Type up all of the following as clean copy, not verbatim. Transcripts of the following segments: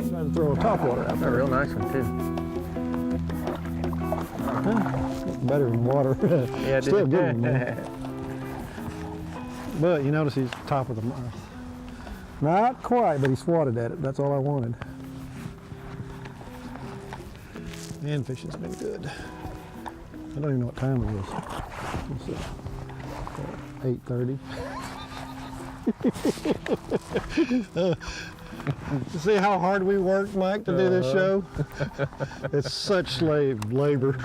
Trying to throw a topwater out A there. real nice one too. It's better than water. Yeah, Still a good one, man. man. But you notice he's top of the mouth. Not quite, but he swatted at it. That's all I wanted. And fishing's been good. I don't even know what time it is. Let's see. 8:30. You see how hard we work, Mike, to do this show? It's such slave labor.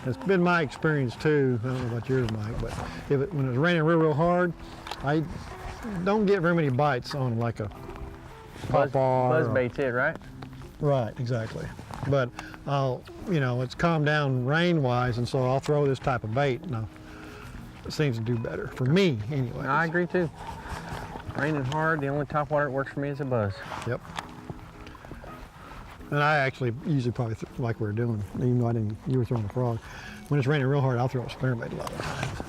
It's been my experience too. I don't know about yours, Mike, but when it's raining real hard, I don't get very many bites on like a pawpaw. Buzz bait's it, right? Right, exactly. But it's calmed down rain-wise, and so I'll throw this type of bait. Now, it seems to do better for me, anyway. I agree too. Raining hard, the only top water that works for me is a buzz. Yep. And I actually usually probably like we were doing, even though you were throwing a frog. When it's raining real hard, I'll throw a spinnerbait a lot of times.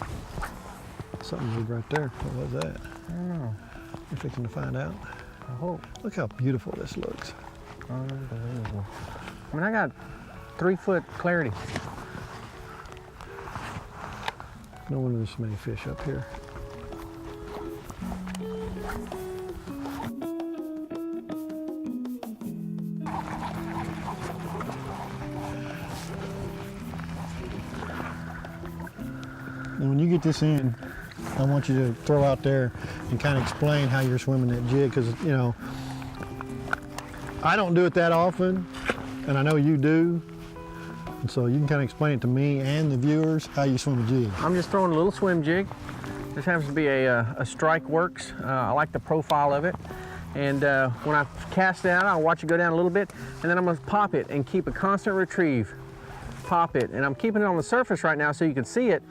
Something moved right there. What was that? I don't know. You're fixing to find out. I hope. Look how beautiful this looks. Unbelievable. I mean, I got 3-foot clarity. No wonder there's so many fish up here. And when you get this in, I want you to throw out there and kind of explain how you're swimming that jig, because I don't do it that often, and I know you do. And so you can kind of explain it to me and the viewers how you swim a jig. I'm just throwing a little swim jig. This happens to be a Strike Works. I like the profile of it. And when I cast it out, I'll watch it go down a little bit, and then I'm gonna pop it and keep a constant retrieve. Pop it, and I'm keeping it on the surface right now so you can see it,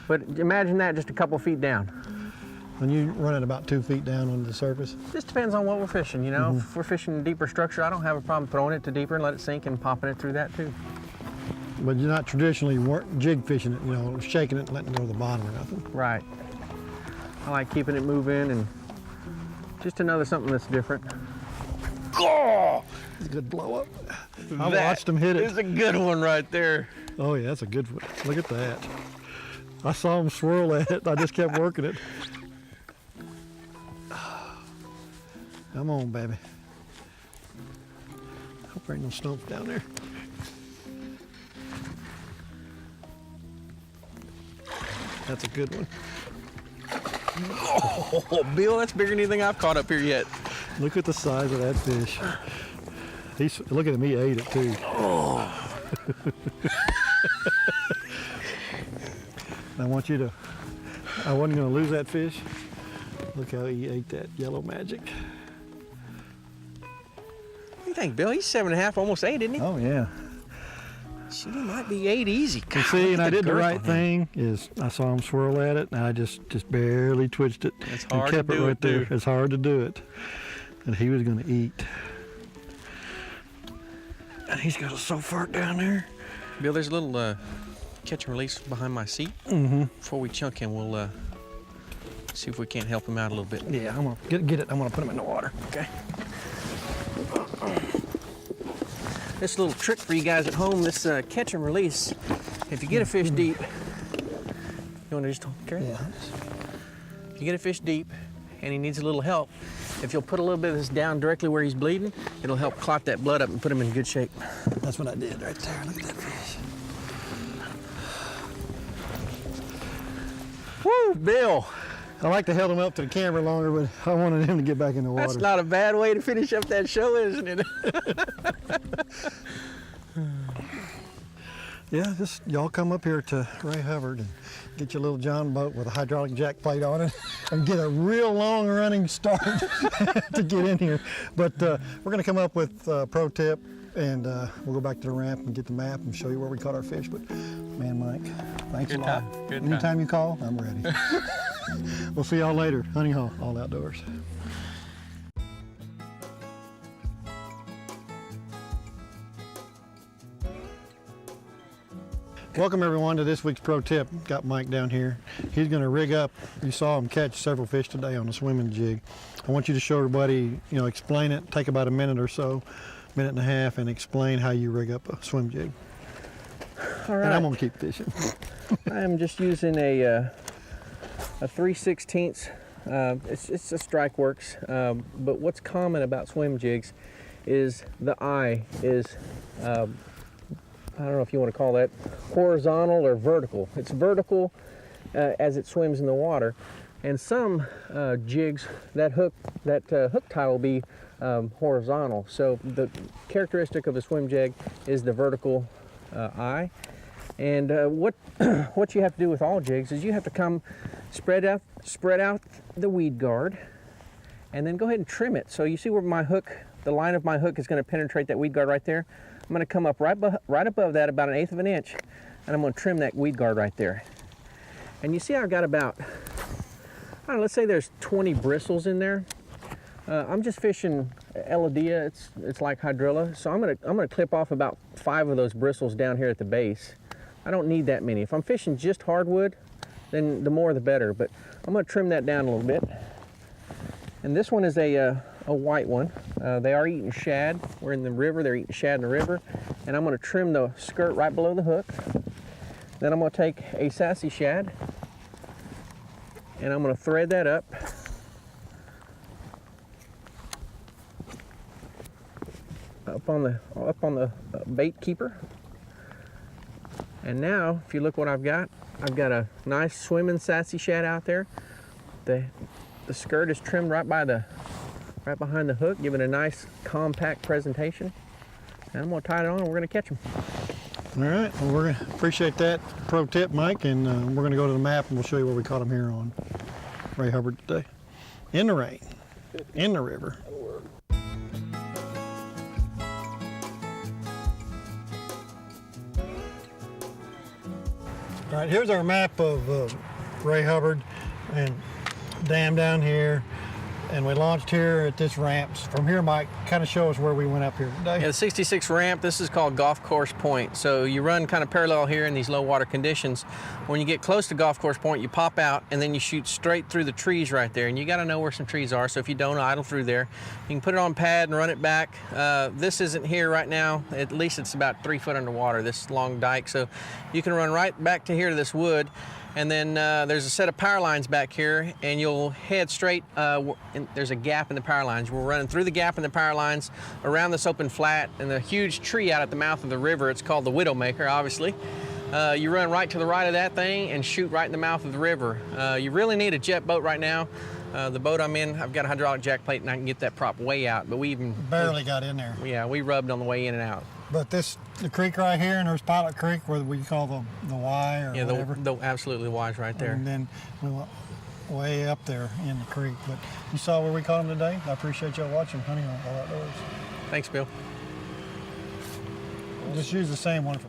but imagine that just a couple feet down. And you run it about 2 feet down on the surface? Just depends on what we're fishing, you know. If we're fishing deeper structure, I don't have a problem throwing it to deeper and let it sink and popping it through that too. But you're not traditionally jig fishing it, shaking it and letting it go to the bottom or nothing. Right. I like keeping it moving, and just another something that's different. Oh! It's a good blow up. I watched him hit it. It's a good one right there. Oh yeah, that's a good one. Look at that. I saw him swirl at it. I just kept working it. Come on, baby. Hope there ain't no stumps down there. That's a good one. Oh, Bill, that's bigger than anything I've caught up here yet. Look at the size of that fish. Look at him, he ate it too. Oh. I want you to, I wasn't gonna lose that fish. Look how he ate that yellow magic. What do you think, Bill? He's 7.5, almost 8, isn't he? Oh yeah. She might be 8 easy. You see, and I did the right thing, is I saw him swirl at it, and I just barely twitched it It's and hard kept to it do right it, there. too. It's hard to do it. And he was gonna eat. And he's got it so far down there. Bill, there's a little catch and release behind my seat. Before we chunk him, we'll see if we can't help him out a little bit. Yeah, I'm gonna get it. I'm gonna put him in the water. Okay. This little trick for you guys at home, this catch and release. If you get a fish deep, you want to just carry it? Yeah. If you get a fish deep and he needs a little help, if you'll put a little bit of this down directly where he's bleeding, it'll help clot that blood up and put him in good shape. That's what I did right there. Look at that fish. Woo, Bill! I like to hold him up to the camera longer, but I wanted him to get back in the water. That's not a bad way to finish up that show, isn't it? Yeah, just y'all come up here to Ray Hubbard and get your little John boat with a hydraulic jack plate on it and get a real long running start to get in here. But we're gonna come up with a pro tip, and we'll go back to the ramp and get the map and show you where we caught our fish. But man, Mike, thanks a lot. Good Anytime time. you call, I'm ready. We'll see y'all later. Honey Hole, all outdoors. Welcome everyone to this week's pro tip. Got Mike down here. He's going to rig up. You saw him catch several fish today on a swimming jig. I want you to show everybody, explain it. Take about a minute or so, minute and a half, and explain how you rig up a swim jig. All right. And I'm going to keep fishing. I'm just using a 3/16. It's a Strike Works, but what's common about swim jigs is the eye is, I don't know if you want to call that horizontal or vertical. It's vertical as it swims in the water, and some jigs that hook tie will be horizontal. So the characteristic of a swim jig is the vertical eye. And what you have to do with all jigs is you have to come spread out the weed guard, and then go ahead and trim it. So you see where my hook, the line of my hook is going to penetrate that weed guard right there. I'm going to come up right above that, about 1/8 of an inch, and I'm going to trim that weed guard right there. And you see I've got about, I don't know, let's say there's 20 bristles in there. I'm just fishing Eladia. It's like hydrilla, so I'm gonna clip off about 5 of those bristles down here at the base. I don't need that many. If I'm fishing just hardwood, then the more the better, but I'm gonna trim that down a little bit. And this one is a white one. They are eating shad. We're in the river, they're eating shad in the river. And I'm gonna trim the skirt right below the hook. Then I'm gonna take a sassy shad, and I'm gonna thread that up. Up on the bait keeper. And now, if you look what I've got a nice swimming sassy shad out there. The skirt is trimmed right behind the hook, giving a nice compact presentation. And I'm gonna tie it on and we're gonna catch them. All right, well, we're gonna appreciate that pro tip, Mike, and we're gonna go to the map and we'll show you where we caught them here on Ray Hubbard today. In the rain, in the river. All right, here's our map of Ray Hubbard and dam down here. And we launched here at this ramp. From here, Mike, kind of show us where we went up here today. Yeah, the 66 ramp, this is called Golf Course Point. So you run kind of parallel here in these low water conditions. When you get close to Golf Course Point, you pop out and then you shoot straight through the trees right there. And you gotta know where some trees are, so if you don't, idle through there. You can put it on pad and run it back. This isn't here right now. At least it's about 3 foot underwater, this long dike. So you can run right back to here to this wood. And then there's a set of power lines back here, and you'll head straight, there's a gap in the power lines. We're running through the gap in the power lines, around this open flat, and the huge tree out at the mouth of the river. It's called the Widowmaker, obviously. You run right to the right of that thing and shoot right in the mouth of the river. You really need a jet boat right now. The boat I'm in, I've got a hydraulic jack plate and I can get that prop way out, but we barely got in there. Yeah, we rubbed on the way in and out. But the creek right here, and there's Pilot Creek, where we call the Y or whatever. Yeah, absolutely Y's right there. And then we went way up there in the creek. But you saw where we caught them today. I appreciate y'all watching Hunting on All Outdoors. Thanks, Bill. Just use the same one from